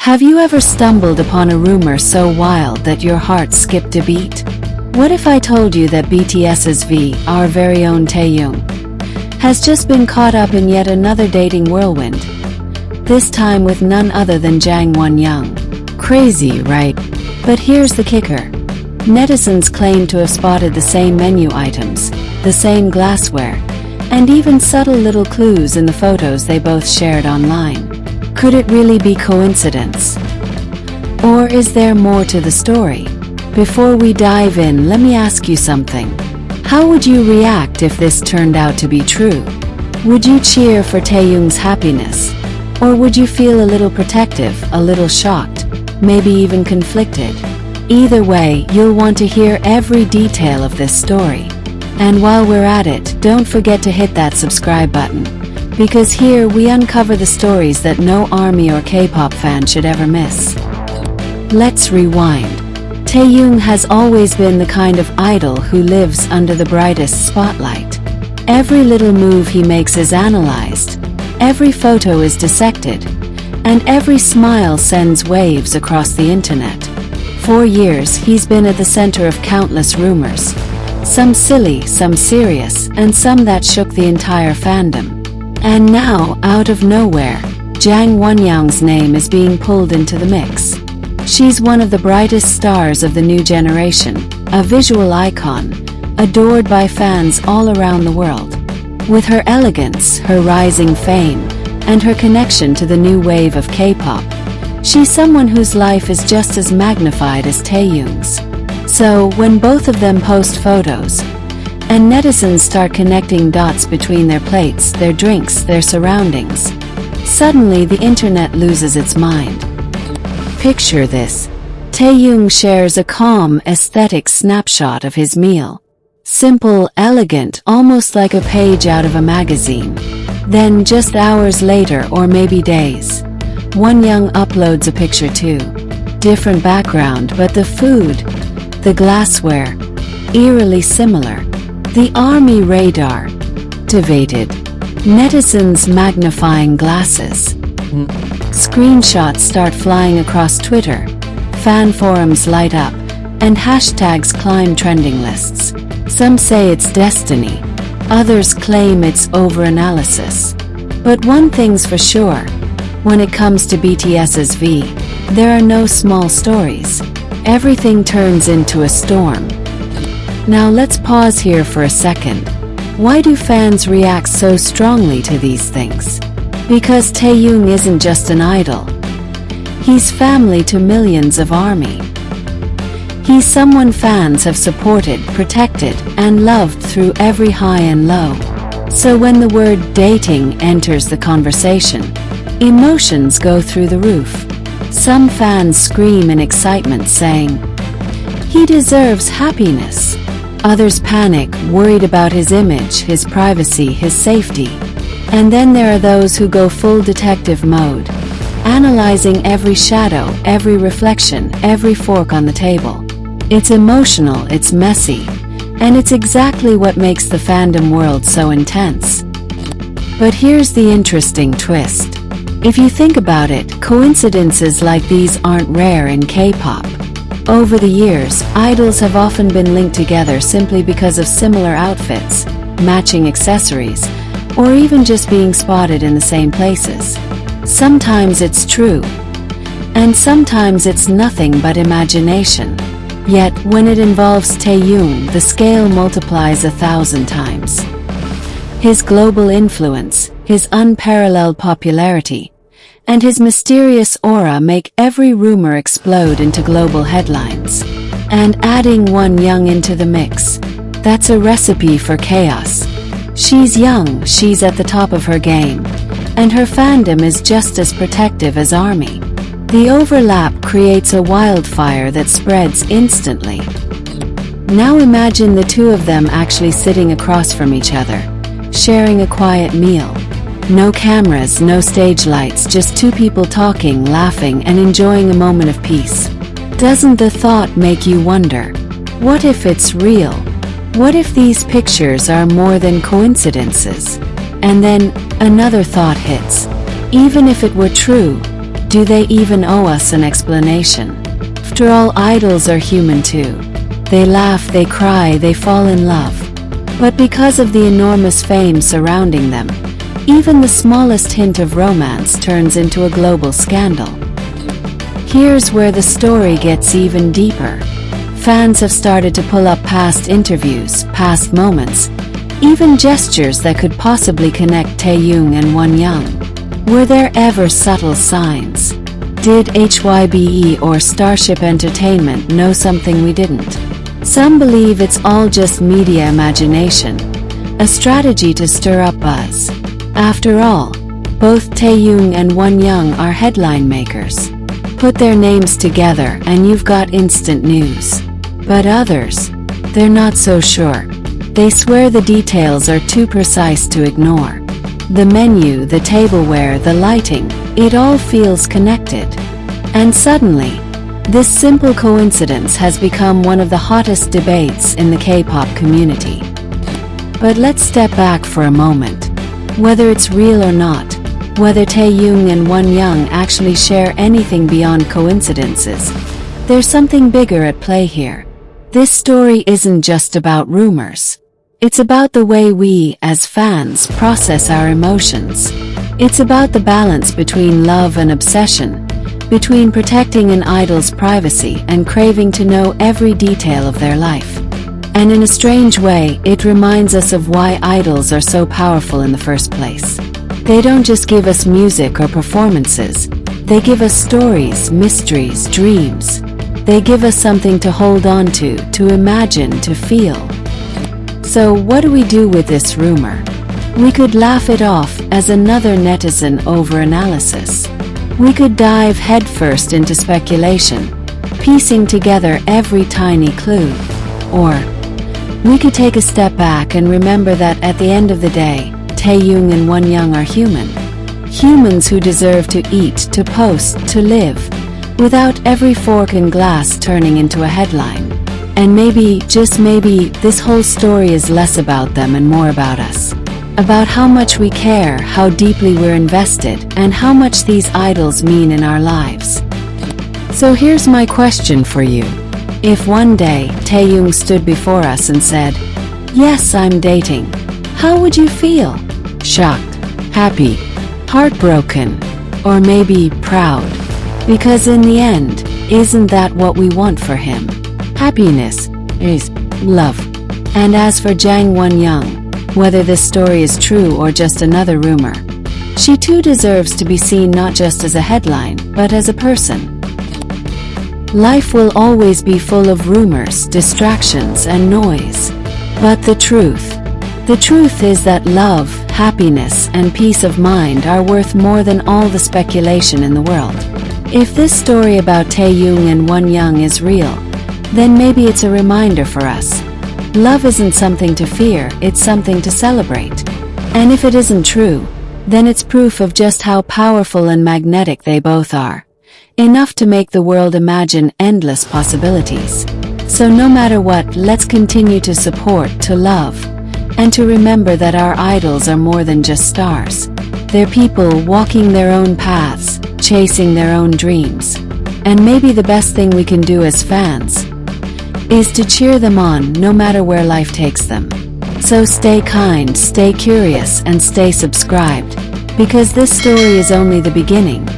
Have you ever stumbled upon a rumor so wild that your heart skipped a beat? What if I told you that BTS V, our very own Taehyung, has just been caught up in yet another dating whirlwind? This time with none other than Jang Wonyoung. Crazy, right? But here's the kicker. Netizens claim to have spotted the same menu items, the same glassware, and even subtle little clues in the photos they both shared online. Could it really be coincidence? Or is there more to the story? Before we dive in, let me ask you something. How would you react if this turned out to be true? Would you cheer for Taehyung's happiness? Or would you feel a little protective, a little shocked, maybe even conflicted? Either way, you'll want to hear every detail of this story. And while we're at it, don't forget to hit that subscribe button, because here we uncover the stories that no ARMY or K-pop fan should ever miss. Let's rewind. Taehyung has always been the kind of idol who lives under the brightest spotlight. Every little move he makes is analyzed, every photo is dissected, and every smile sends waves across the internet. For years, he's been at the center of countless rumors. Some silly, some serious, and some that shook the entire fandom. And now, out of nowhere, Jang Wonyoung's name is being pulled into the mix. She's one of the brightest stars of the new generation, a visual icon, adored by fans all around the world. With her elegance, her rising fame, and her connection to the new wave of K-pop, she's someone whose life is just as magnified as Taehyung's. So, when both of them post photos, and netizens start connecting dots between their plates, their drinks, their surroundings, suddenly the internet loses its mind. Picture this. Taehyung shares a calm, aesthetic snapshot of his meal. Simple, elegant, almost like a page out of a magazine. Then, just hours later, or maybe days, Wonyoung uploads a picture too. Different background, but the food, the glassware, eerily similar. The ARMY radar, activated. Netizens magnifying glasses. Screenshots start flying across Twitter. Fan forums light up, and hashtags climb trending lists. Some say it's destiny. Others claim it's overanalysis. But one thing's for sure. When it comes to BTS V, there are no small stories. Everything turns into a storm. Now let's pause here for a second. Why do fans react so strongly to these things? Because Taehyung isn't just an idol. He's family to millions of ARMY. He's someone fans have supported, protected, and loved through every high and low. So when the word dating enters the conversation, emotions go through the roof. Some fans scream in excitement saying, "He deserves happiness." Others panic, worried about his image, his privacy, his safety. And then there are those who go full detective mode, analyzing every shadow, every reflection, every fork on the table. It's emotional, it's messy, and it's exactly what makes the fandom world so intense. But here's the interesting twist. If you think about it, coincidences like these aren't rare in K-pop. Over the years, idols have often been linked together simply because of similar outfits, matching accessories, or even just being spotted in the same places. Sometimes it's true, and sometimes it's nothing but imagination. Yet, when it involves Taehyung, the scale multiplies 1,000 times. His global influence, his unparalleled popularity, and his mysterious aura make every rumor explode into global headlines. And adding Wonyoung into the mix, that's a recipe for chaos. She's young, she's at the top of her game, and her fandom is just as protective as ARMY. The overlap creates a wildfire that spreads instantly. Now imagine the two of them actually sitting across from each other, sharing a quiet meal. No cameras, no stage lights, just two people talking, laughing, and enjoying a moment of peace. Doesn't the thought make you wonder? What if it's real? What if these pictures are more than coincidences? And then, another thought hits. Even if it were true, Do they even owe us an explanation? After all, idols are human too. They laugh, they cry, they fall in love. But because of the enormous fame surrounding them, even the smallest hint of romance turns into a global scandal. Here's where the story gets even deeper. Fans have started to pull up past interviews, past moments, even gestures that could possibly connect Taehyung and Wonyoung. Were there ever subtle signs? Did HYBE or Starship Entertainment know something we didn't? Some believe it's all just media imagination, a strategy to stir up buzz. After all, both Taehyung and Wonyoung are headline makers. Put their names together and you've got instant news. But others, they're not so sure. They swear the details are too precise to ignore. The menu, the tableware, the lighting, it all feels connected. And suddenly, this simple coincidence has become one of the hottest debates in the K-pop community. But let's step back for a moment. Whether it's real or not, whether Taehyung and Wonyoung actually share anything beyond coincidences, there's something bigger at play here. This story isn't just about rumors. It's about the way we, as fans, process our emotions. It's about the balance between love and obsession, between protecting an idol's privacy and craving to know every detail of their life. And in a strange way, it reminds us of why idols are so powerful in the first place. They don't just give us music or performances. They give us stories, mysteries, dreams. They give us something to hold on to imagine, to feel. So what do we do with this rumor? We could laugh it off as another netizen overanalysis. We could dive headfirst into speculation, piecing together every tiny clue. Or we could take a step back and remember that at the end of the day, Taehyung and Wonyoung are human. Humans who deserve to eat, to post, to live, without every fork and glass turning into a headline. And maybe, just maybe, this whole story is less about them and more about us. About how much we care, how deeply we're invested, and how much these idols mean in our lives. So here's my question for you. If one day Taehyung stood before us and said, "Yes, I'm dating," how would you feel? Shocked, happy, heartbroken, or maybe proud? Because in the end, isn't that what we want for him? Happiness is love. And as for Jang Wonyoung, whether this story is true or just another rumor, she too deserves to be seen not just as a headline, but as a person. Life will always be full of rumors, distractions, and noise. But the truth is that love, happiness, and peace of mind are worth more than all the speculation in the world. If this story about Taehyung and Wonyoung is real, then maybe it's a reminder for us. Love isn't something to fear, it's something to celebrate. And if it isn't true, then it's proof of just how powerful and magnetic they both are. Enough to make the world imagine endless possibilities. So no matter what, let's continue to support, to love, and to remember that our idols are more than just stars. They're people walking their own paths, chasing their own dreams. And maybe the best thing we can do as fans is to cheer them on no matter where life takes them. So stay kind, stay curious, and stay subscribed, because this story is only the beginning.